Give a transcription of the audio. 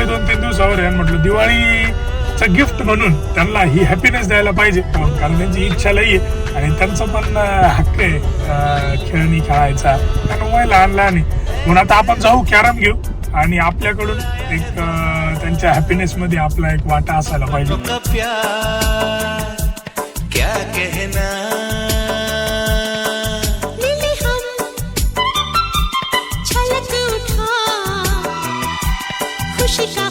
दिवाळी 2-3 दिवसावर आहे, म्हटलं दिवाळीचं गिफ्ट म्हणून त्यांना ही हॅपीनेस द्यायला पाहिजे, कारण त्यांची इच्छा लई आहे आणि त्यांचं पण हक्क आहे खेळणी खेळायचा, कारण वय लहान लहान आहे. म्हणून आता आपण जाऊ कॅरम घेऊ आणि आपल्याकडून एक त्यांच्या हॅपीनेस मध्ये आपला एक वाटा असायला पाहिजे. क्या कहना मिले हम छलक उठा खुशी का